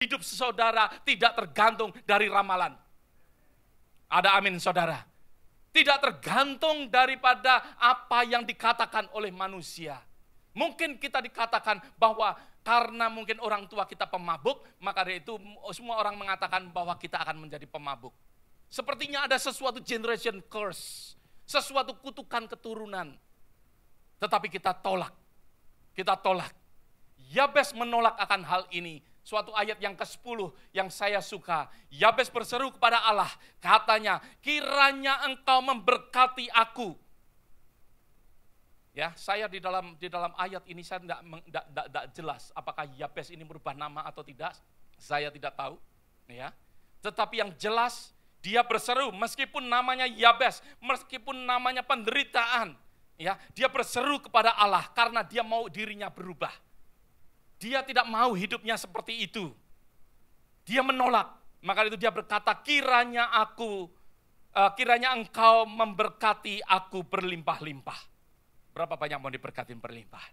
hidup saudara tidak tergantung dari ramalan. Ada amin saudara. Tidak tergantung daripada apa yang dikatakan oleh manusia. Mungkin kita dikatakan bahwa karena mungkin orang tua kita pemabuk, maka dari itu semua orang mengatakan bahwa kita akan menjadi pemabuk. Sepertinya ada sesuatu generation curse, sesuatu kutukan keturunan. Tetapi kita tolak. Kita tolak. Yabes menolak akan hal ini. Suatu ayat yang ke-10 yang saya suka. Yabes berseru kepada Allah, katanya, kiranya engkau memberkati aku. Ya, saya di dalam ayat ini saya tidak jelas apakah Yabes ini merubah nama atau tidak. Saya tidak tahu, ya. Tetapi yang jelas dia berseru meskipun namanya Yabes, meskipun namanya penderitaan, ya, dia berseru kepada Allah karena dia mau dirinya berubah. Dia tidak mau hidupnya seperti itu. Dia menolak. Maka itu dia berkata, kiranya engkau memberkati aku berlimpah-limpah. Berapa banyak mau diberkati berlimpah?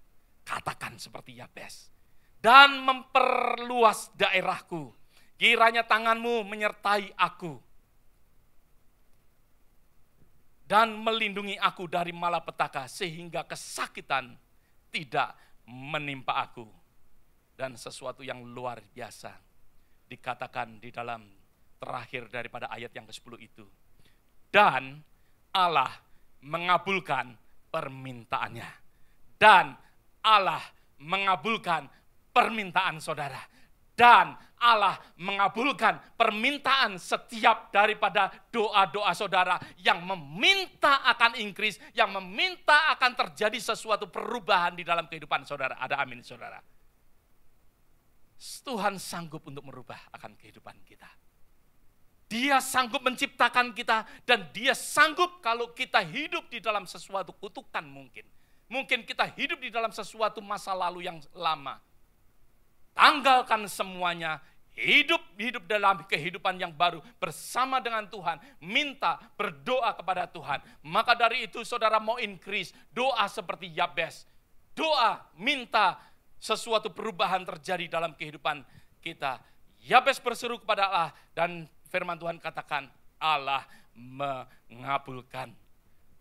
Katakan seperti Yabes. Dan memperluas daerahku. Kiranya tanganmu menyertai aku. Dan melindungi aku dari malapetaka sehingga kesakitan tidak menimpa aku. Dan sesuatu yang luar biasa dikatakan di dalam terakhir daripada ayat yang ke-10 itu. Dan Allah mengabulkan permintaannya. Dan Allah mengabulkan permintaan saudara. Dan Allah mengabulkan permintaan setiap daripada doa-doa saudara yang meminta akan increase, yang meminta akan terjadi sesuatu perubahan di dalam kehidupan saudara. Ada amin saudara. Tuhan sanggup untuk merubah akan kehidupan kita. Dia sanggup menciptakan kita dan dia sanggup kalau kita hidup di dalam sesuatu kutukan mungkin. Mungkin kita hidup di dalam sesuatu masa lalu yang lama. Tanggalkan semuanya, hidup dalam kehidupan yang baru bersama dengan Tuhan. Minta, berdoa kepada Tuhan. Maka dari itu saudara mau increase, doa seperti Yabes. Doa, minta, sesuatu perubahan terjadi dalam kehidupan kita. Yabes berseru kepada Allah dan firman Tuhan katakan Allah mengabulkan.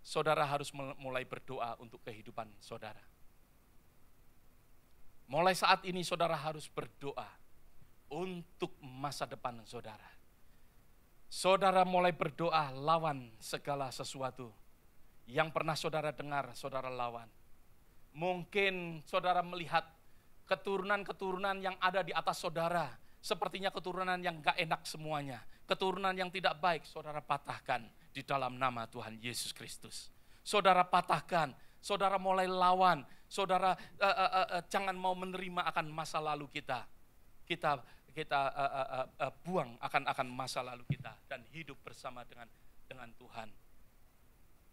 Saudara harus mulai berdoa untuk kehidupan saudara. Mulai saat ini saudara harus berdoa untuk masa depan saudara. Saudara mulai berdoa lawan segala sesuatu yang pernah saudara dengar, saudara lawan. Mungkin saudara melihat keturunan-keturunan yang ada di atas saudara, sepertinya keturunan yang gak enak semuanya. Keturunan yang tidak baik, saudara patahkan di dalam nama Tuhan Yesus Kristus. Saudara patahkan, saudara mulai lawan, saudara jangan mau menerima akan masa lalu kita. Kita buang akan masa lalu kita dan hidup bersama dengan Tuhan.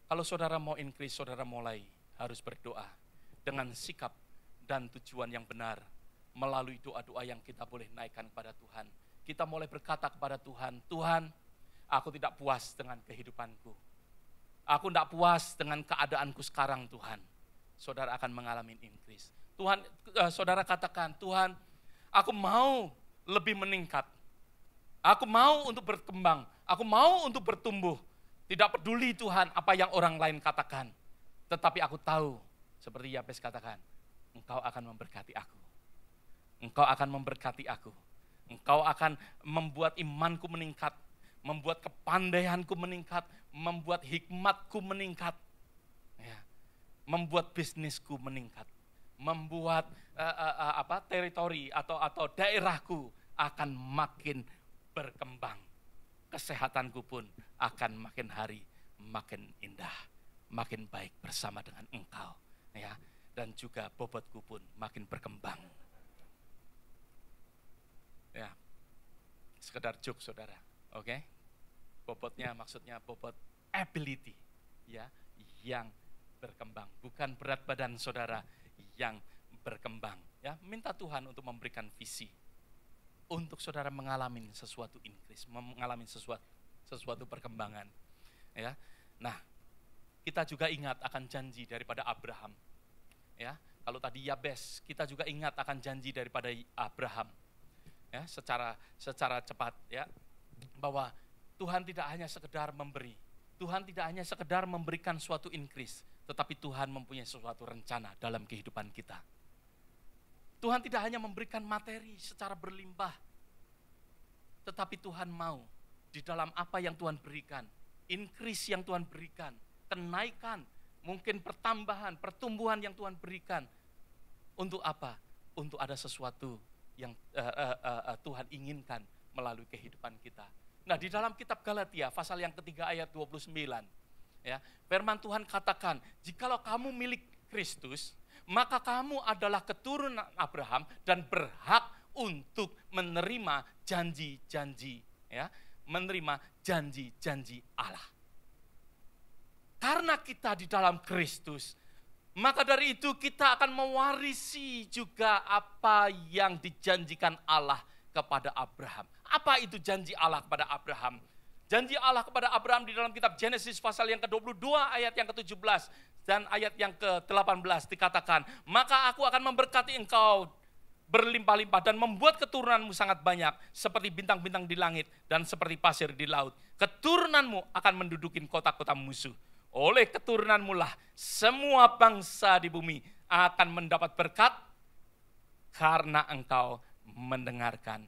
Kalau saudara mau increase, saudara mulai harus berdoa dengan sikap dan tujuan yang benar, melalui doa-doa yang kita boleh naikkan kepada Tuhan. Kita mulai berkata kepada Tuhan, Tuhan, aku tidak puas dengan kehidupanku. Aku tidak puas dengan keadaanku sekarang Tuhan. Saudara akan mengalami increase. Tuhan, saudara katakan, Tuhan, aku mau lebih meningkat. Aku mau untuk berkembang. Aku mau untuk bertumbuh. Tidak peduli Tuhan apa yang orang lain katakan. Tetapi aku tahu, seperti Yabes katakan, Engkau akan memberkati aku. Engkau akan memberkati aku. Engkau akan membuat imanku meningkat. Membuat kepandaianku meningkat. Membuat hikmatku meningkat. Ya. Membuat bisnisku meningkat. Membuat teritori atau daerahku akan makin berkembang. Kesehatanku pun akan makin hari makin indah. Makin baik bersama dengan Engkau. Ya. Dan juga bobotku pun makin berkembang. Ya, sekedar joke saudara, oke? Bobotnya maksudnya bobot ability, ya, yang berkembang. Bukan berat badan saudara yang berkembang. Ya, minta Tuhan untuk memberikan visi. Untuk saudara mengalami sesuatu increase, mengalami sesuatu perkembangan. Ya, nah, kita juga ingat akan janji daripada Abraham. Ya, kalau tadi Yabes, kita juga ingat akan janji daripada Abraham. ya, secara cepat ya, bahwa Tuhan tidak hanya sekedar memberi, Tuhan tidak hanya sekedar memberikan suatu increase, tetapi Tuhan mempunyai suatu rencana dalam kehidupan kita. Tuhan tidak hanya memberikan materi secara berlimpah, tetapi Tuhan mau di dalam apa yang Tuhan berikan, increase yang Tuhan berikan, kenaikan, mungkin pertambahan, pertumbuhan yang Tuhan berikan. Untuk apa? Untuk ada sesuatu yang Tuhan inginkan melalui kehidupan kita. Nah, di dalam kitab Galatia pasal yang ketiga ayat 29, ya, firman Tuhan katakan, jikalau kamu milik Kristus, maka kamu adalah keturunan Abraham dan berhak untuk menerima janji-janji, ya, menerima janji-janji Allah. Karena kita di dalam Kristus, maka dari itu kita akan mewarisi juga apa yang dijanjikan Allah kepada Abraham. Apa itu janji Allah kepada Abraham? Janji Allah kepada Abraham di dalam kitab Genesis pasal yang ke-22 ayat yang ke-17 dan ayat yang ke-18 dikatakan, maka aku akan memberkati engkau berlimpah-limpah dan membuat keturunanmu sangat banyak seperti bintang-bintang di langit dan seperti pasir di laut. Keturunanmu akan menduduki kota-kota musuh. Oleh keturunanmu lah semua bangsa di bumi akan mendapat berkat karena engkau mendengarkan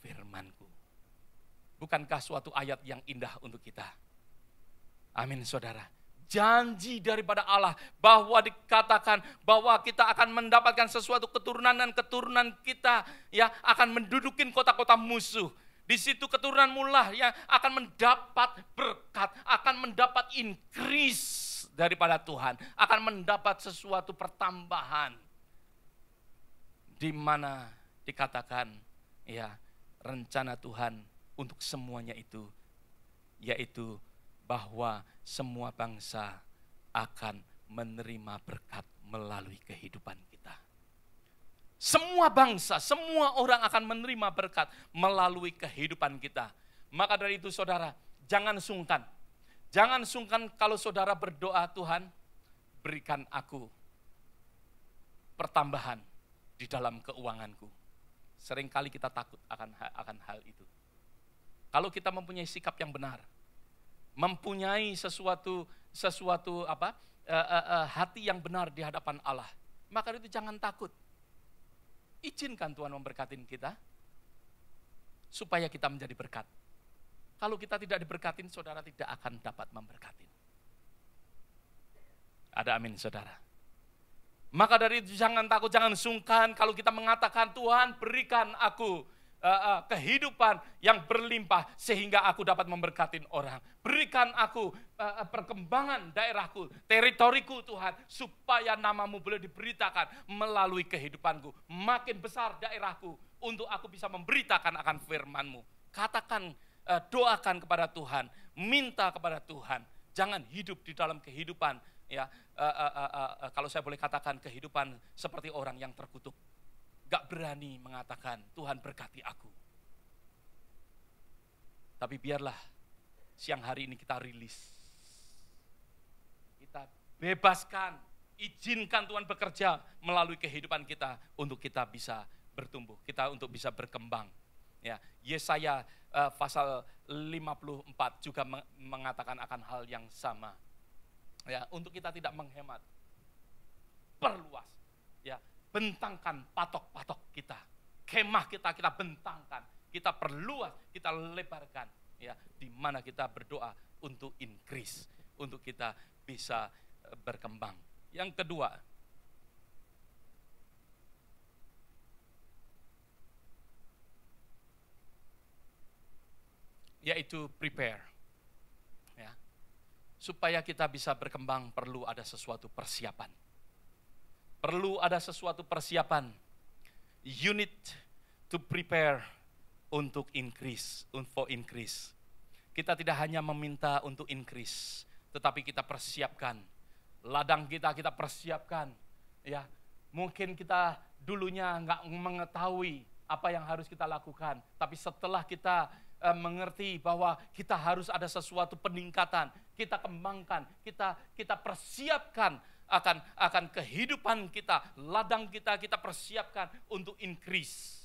firman-Ku. Bukankah suatu ayat yang indah untuk kita? Amin, saudara. Janji daripada Allah bahwa dikatakan bahwa kita akan mendapatkan sesuatu keturunan dan keturunan kita ya akan mendudukin kota-kota musuh. Di situ keturunanmu lah yang akan mendapat berkat, akan mendapat increase daripada Tuhan, akan mendapat sesuatu pertambahan. Di mana dikatakan ya rencana Tuhan untuk semuanya itu, yaitu bahwa semua bangsa akan menerima berkat melalui kehidupan kita. Semua bangsa, semua orang akan menerima berkat melalui kehidupan kita. Maka dari itu saudara, jangan sungkan. Jangan sungkan kalau saudara berdoa, Tuhan berikan aku pertambahan di dalam keuanganku. Seringkali kita takut akan hal itu. Kalau kita mempunyai sikap yang benar, mempunyai sesuatu hati yang benar di hadapan Allah, maka itu jangan takut. Izinkan Tuhan memberkati kita, supaya kita menjadi berkat. Kalau kita tidak diberkatin, saudara tidak akan dapat memberkati. Ada amin, saudara. Maka dari itu jangan takut, jangan sungkan kalau kita mengatakan, Tuhan berikan aku kehidupan yang berlimpah sehingga aku dapat memberkatin orang. Berikan aku perkembangan daerahku, teritoriku Tuhan, supaya namamu boleh diberitakan melalui kehidupanku. Makin besar daerahku untuk aku bisa memberitakan akan firman-Mu. Katakan, doakan kepada Tuhan, minta kepada Tuhan. Jangan hidup di dalam kehidupan, ya, kalau saya boleh katakan kehidupan seperti orang yang terkutuk. Gak berani mengatakan, Tuhan berkati aku. Tapi biarlah siang hari ini kita rilis. Kita bebaskan, izinkan Tuhan bekerja melalui kehidupan kita untuk kita bisa bertumbuh, kita untuk bisa berkembang. Ya, Yesaya pasal 54 juga mengatakan akan hal yang sama. Ya, untuk kita tidak menghemat, perluas, ya, bentangkan patok-patok kita, kemah kita bentangkan, kita perluas, kita lebarkan, ya, di mana kita berdoa untuk increase, untuk kita bisa berkembang. Yang kedua, yaitu prepare, ya, supaya kita bisa berkembang perlu ada sesuatu persiapan. Perlu ada sesuatu persiapan. You need to prepare untuk increase, for increase. Kita tidak hanya meminta untuk increase, tetapi kita persiapkan. Ladang kita persiapkan. Ya, mungkin kita dulunya nggak mengetahui apa yang harus kita lakukan, tapi setelah kita mengerti bahwa kita harus ada sesuatu peningkatan, kita kembangkan, kita persiapkan akan kehidupan kita, ladang kita persiapkan untuk increase.